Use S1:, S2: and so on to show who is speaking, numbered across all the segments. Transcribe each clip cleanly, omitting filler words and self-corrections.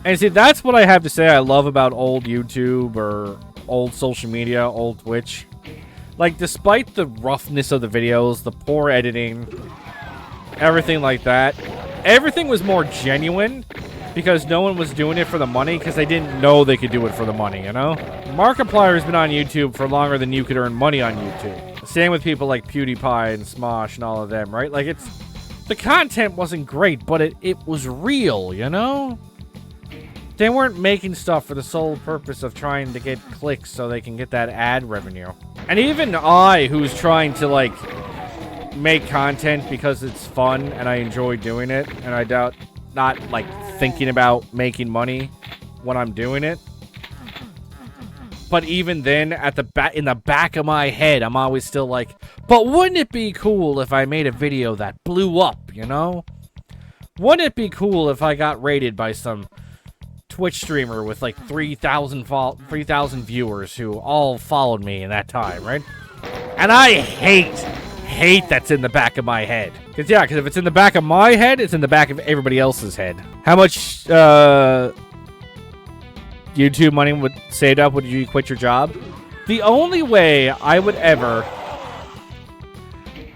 S1: And see, that's what I have to say I love about old YouTube or old social media, old Twitch. Like, despite the roughness of the videos, the poor editing, everything like that, everything was more genuine because no one was doing it for the money because they didn't know they could do it for the money, you know? Markiplier's been on YouTube for longer than you could earn money on YouTube. Same with people like PewDiePie and Smosh and all of them, right? Like, the content wasn't great, but it was real, you know? They weren't making stuff for the sole purpose of trying to get clicks so they can get that ad revenue. And even I, who's trying to, like, make content because it's fun and I enjoy doing it, and I doubt not, like, thinking about making money when I'm doing it. But even then, in the back of my head, I'm always still like, but wouldn't it be cool if I made a video that blew up, you know? Wouldn't it be cool if I got rated by some Twitch streamer with like 3,000 viewers who all followed me in that time, right? And I hate that's in the back of my head. Because if it's in the back of my head, it's in the back of everybody else's head. How much YouTube money would saved up would you quit your job? The only way I would ever...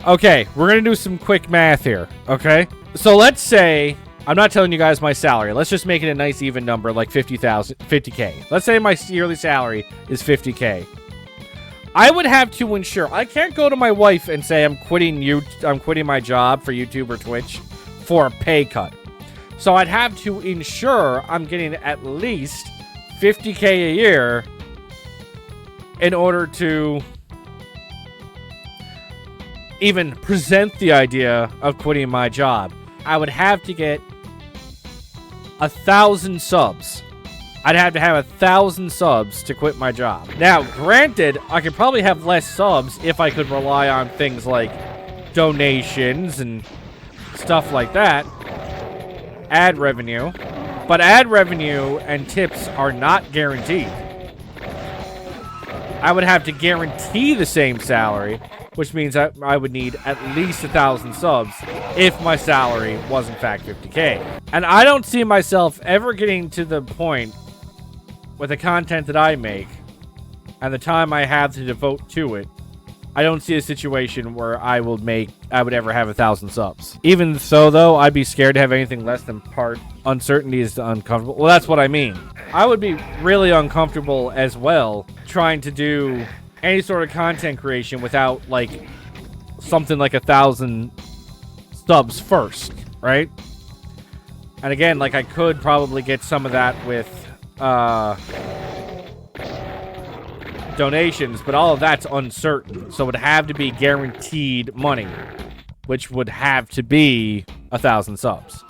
S1: Okay, we're going to do some quick math here, okay? So let's say... I'm not telling you guys my salary. Let's just make it a nice even number, like 50K. Let's say my yearly salary is 50K. I would have to ensure. I can't go to my wife and say I'm quitting my job for YouTube or Twitch for a pay cut. So I'd have to ensure I'm getting at least 50K a year in order to even present the idea of quitting my job. I would have to get 1,000 subs. I'd have to have 1,000 subs to quit my job. Now, granted, I could probably have less subs if I could rely on things like donations and stuff like that. Ad revenue. But ad revenue and tips are not guaranteed. I would have to guarantee the same salary, which means I would need at least 1,000 subs if my salary was in fact 50K. And I don't see myself ever getting to the point with the content that I make and the time I have to devote to it. I don't see a situation where I would ever have 1,000 subs. Even so, though, I'd be scared to have anything less than part. Uncertainty is uncomfortable. Well, that's what I mean. I would be really uncomfortable as well trying to do any sort of content creation without, like, something like 1,000 subs first, right? And again, like, I could probably get some of that with donations, but all of that's uncertain. So it would have to be guaranteed money, which would have to be 1,000 subs,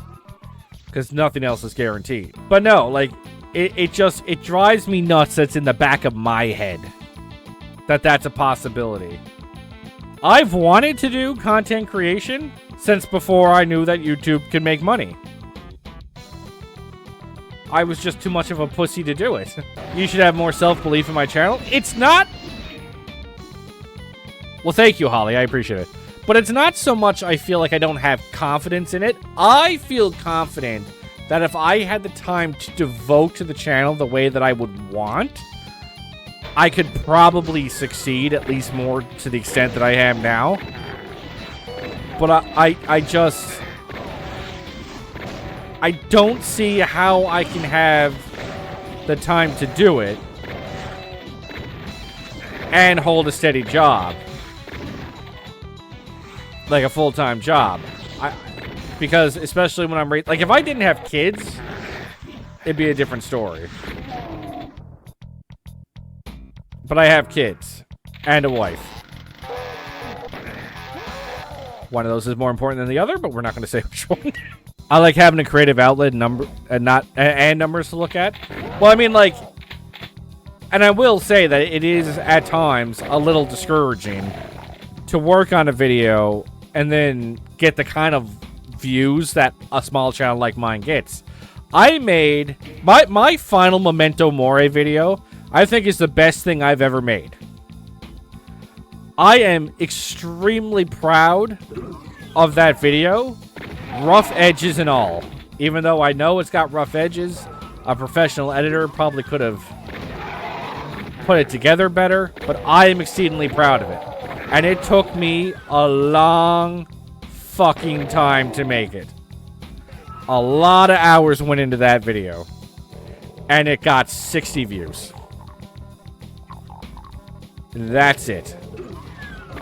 S1: because nothing else is guaranteed. But no, like, it drives me nuts that's in the back of my head that's a possibility. I've wanted to do content creation since before I knew that YouTube could make money. I was just too much of a pussy to do it. You should have more self-belief in my channel. It's not... Well, thank you, Holly. I appreciate it. But it's not so much I feel like I don't have confidence in it. I feel confident that if I had the time to devote to the channel the way that I would want, I could probably succeed, at least more to the extent that I am now. But I just... I don't see how I can have the time to do it and hold a steady job. Like a full-time job. Because especially when I'm... Like, if I didn't have kids, it'd be a different story. But I have kids. And a wife. One of those is more important than the other, but we're not going to say which one. I like having a creative outlet and numbers to look at. Well, I mean, like... And I will say that it is, at times, a little discouraging to work on a video and then get the kind of views that a small channel like mine gets. I made... My final Memento Mori video, I think, is the best thing I've ever made. I am extremely proud of that video. Rough edges and all. Even though I know it's got rough edges, A professional editor probably could have put it together better, but I am exceedingly proud of it. And it took me a long fucking time to make it. A lot of hours went into that video. And it got 60 views. That's it.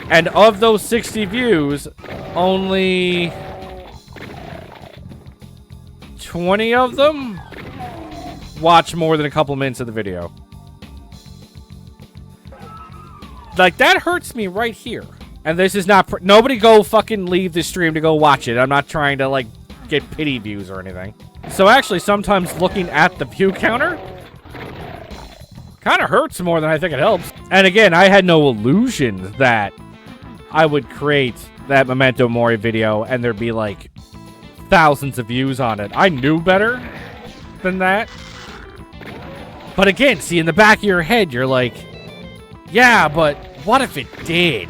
S1: And of those 60 views, only 20 of them watch more than a couple minutes of the video. Like, that hurts me right here. And this is not... nobody go fucking leave this stream to go watch it. I'm not trying to, like, get pity views or anything. So actually, sometimes looking at the view counter kind of hurts more than I think it helps. And again, I had no illusion that I would create that Memento Mori video and there'd be, like, thousands of views on it. I knew better than that. But again, see, in the back of your head, you're like, yeah, but what if it did?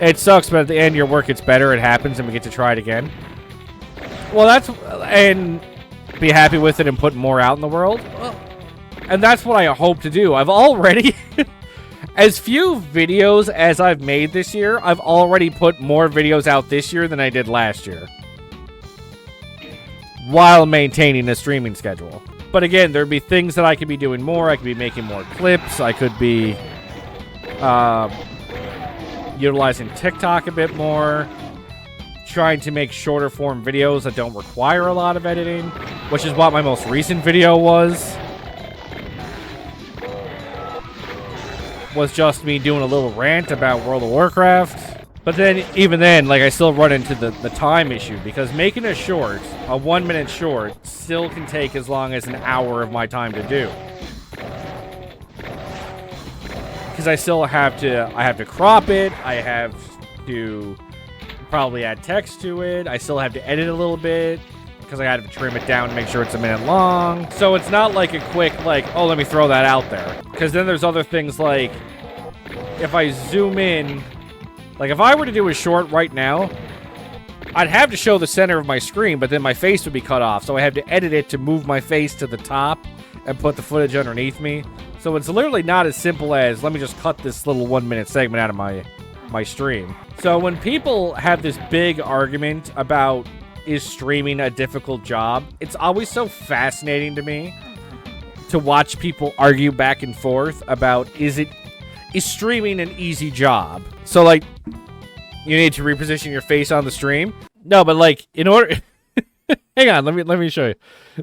S1: It sucks, but at the end, your work gets better, it happens, and we get to try it again. Well, that's... and be happy with it and put more out in the world. And that's what I hope to do. I've already... as few videos as I've made this year, I've already put more videos out this year than I did last year. While maintaining a streaming schedule. But again, there'd be things that I could be doing more. I could be making more clips. I could be... utilizing TikTok a bit more, trying to make shorter form videos that don't require a lot of editing, which is what my most recent video was just me doing a little rant about World of Warcraft. But then, even then, like, I still run into the time issue, because making a short, a 1 minute short, still can take as long as an hour of my time to do. Because I still have to crop it, I have to probably add text to it, I still have to edit a little bit, because I have to trim it down to make sure it's a minute long. So it's not like a quick, like, oh, let me throw that out there. Because then there's other things like, if I zoom in, like if I were to do a short right now, I'd have to show the center of my screen, but then my face would be cut off. So I have to edit it to move my face to the top and put the footage underneath me. So it's literally not as simple as, let me just cut this little 1 minute segment out of my stream. So when people have this big argument about, is streaming a difficult job, it's always so fascinating to me to watch people argue back and forth about, is streaming an easy job? So like, you need to reposition your face on the stream? No, but like, in order... hang on, let me show you.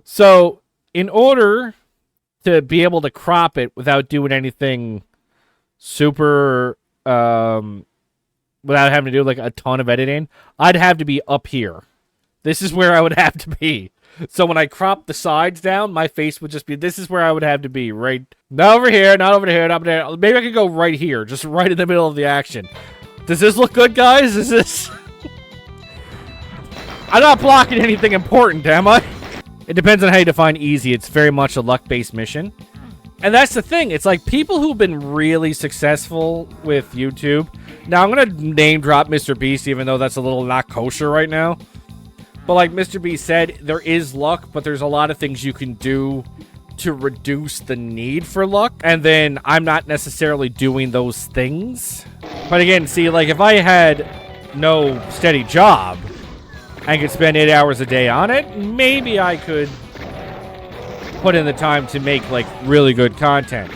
S1: So, in order to be able to crop it without doing anything super, without having to do like a ton of editing, I'd have to be up here. This is where I would have to be. So when I crop the sides down, my face would just be, this is where I would have to be, right? Not over here, not over here, not over there. Maybe I could go right here, just right in the middle of the action. Does this look good, guys? Is this... I'm not blocking anything important, am I? It depends on how you define easy. It's very much a luck-based mission. And that's the thing. It's like people who've been really successful with YouTube. Now, I'm going to name drop Mr. Beast, even though that's a little not kosher right now. But like Mr. Beast said, there is luck, but there's a lot of things you can do to reduce the need for luck. And then I'm not necessarily doing those things. But again, see, like if I had no steady job and could spend 8 hours a day on it, maybe I could put in the time to make like really good content.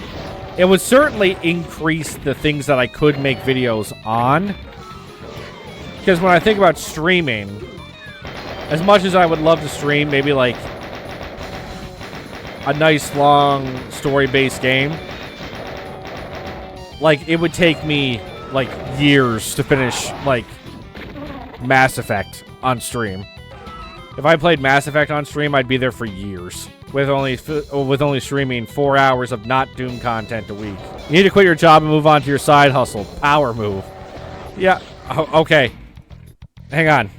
S1: It would certainly increase the things that I could make videos on. Because when I think about streaming, as much as I would love to stream maybe like a nice long story-based game, like it would take me like years to finish like Mass Effect on stream. If I played Mass Effect on stream, I'd be there for years with only streaming 4 hours of not Doom content a week. You need to quit your job and move on to your side hustle. Power move. Yeah. Okay. Hang on.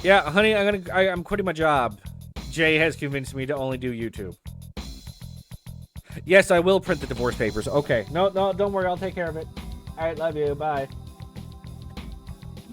S1: Yeah, honey, I'm quitting my job. Jay has convinced me to only do YouTube. Yes, I will print the divorce papers. Okay. No, don't worry. I'll take care of it. All right, love you. Bye.